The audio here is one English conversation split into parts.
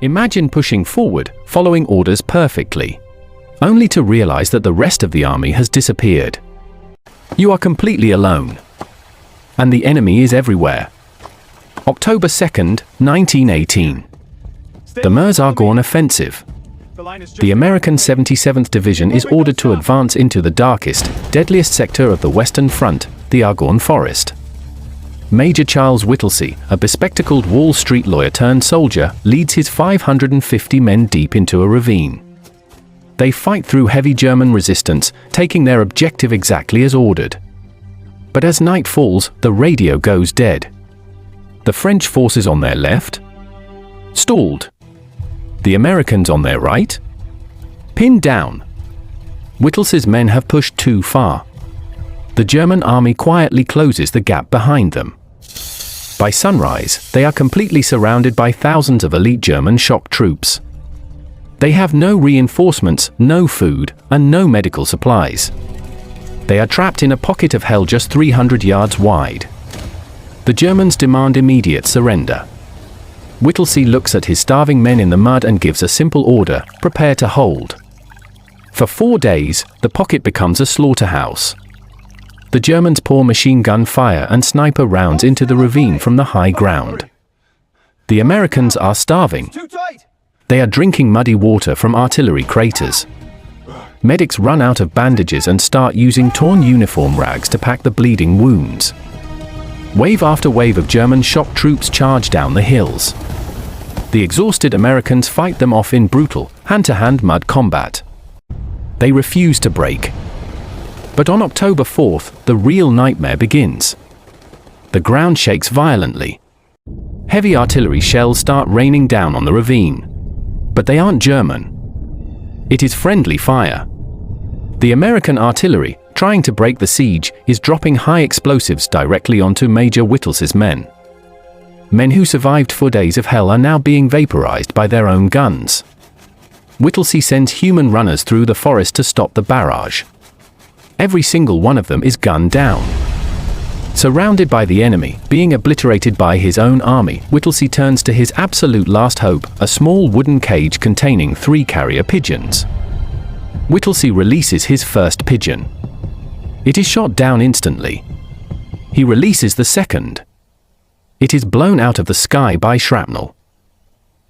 Imagine pushing forward, following orders perfectly, only to realize that the rest of the army has disappeared. You are completely alone. And the enemy is everywhere. October 2nd, 1918. The Meuse-Argonne Offensive. The American 77th Division is ordered to advance into the darkest, deadliest sector of the Western Front, the Argonne Forest. Major Charles Whittlesey, a bespectacled Wall Street lawyer turned soldier, leads his 550 men deep into a ravine. They fight through heavy German resistance, taking their objective exactly as ordered. But as night falls, the radio goes dead. The French forces on their left stalled. The Americans on their right pinned down. Whittlesey's men have pushed too far. The German army quietly closes the gap behind them. By sunrise, they are completely surrounded by thousands of elite German shock troops. They have no reinforcements, no food, and no medical supplies. They are trapped in a pocket of hell just 300 yards wide. The Germans demand immediate surrender. Whittlesey looks at his starving men in the mud and gives a simple order: prepare to hold. For 4 days, the pocket becomes a slaughterhouse. The Germans pour machine gun fire and sniper rounds into the ravine from the high ground. The Americans are starving. They are drinking muddy water from artillery craters. Medics run out of bandages and start using torn uniform rags to pack the bleeding wounds. Wave after wave of German shock troops charge down the hills. The exhausted Americans fight them off in brutal, hand-to-hand mud combat. They refuse to break. But on October 4th, the real nightmare begins. The ground shakes violently. Heavy artillery shells start raining down on the ravine. But they aren't German. It is friendly fire. The American artillery, trying to break the siege, is dropping high explosives directly onto Major Whittlesey's men. Men who survived 4 days of hell are now being vaporized by their own guns. Whittlesey sends human runners through the forest to stop the barrage. Every single one of them is gunned down. Surrounded by the enemy, being obliterated by his own army, Whittlesey turns to his absolute last hope, a small wooden cage containing 3 carrier pigeons. Whittlesey releases his first pigeon. It is shot down instantly. He releases the second. It is blown out of the sky by shrapnel.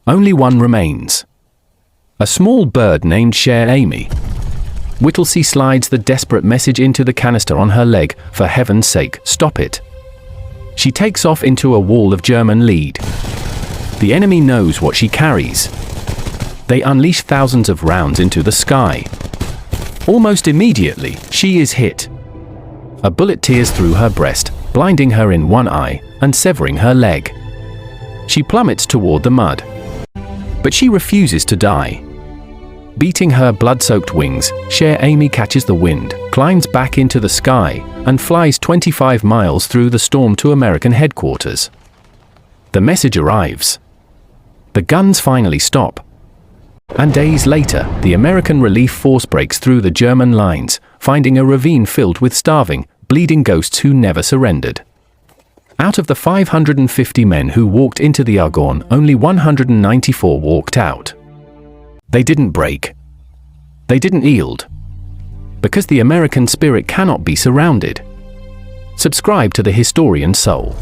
Only one remains. A small bird named Cher Ami. Whittlesey slides the desperate message into the canister on her leg: for heaven's sake, stop it. She takes off into a wall of German lead. The enemy knows what she carries. They unleash thousands of rounds into the sky. Almost immediately, she is hit. A bullet tears through her breast, blinding her in one eye and severing her leg. She plummets toward the mud. But she refuses to die. Beating her blood-soaked wings, Cher Ami catches the wind, climbs back into the sky, and flies 25 miles through the storm to American headquarters. The message arrives. The guns finally stop. And days later, the American relief force breaks through the German lines, finding a ravine filled with starving, bleeding ghosts who never surrendered. Out of the 550 men who walked into the Argonne, only 194 walked out. They didn't break. They didn't yield. Because the American spirit cannot be surrounded. Subscribe to the Historian Soul.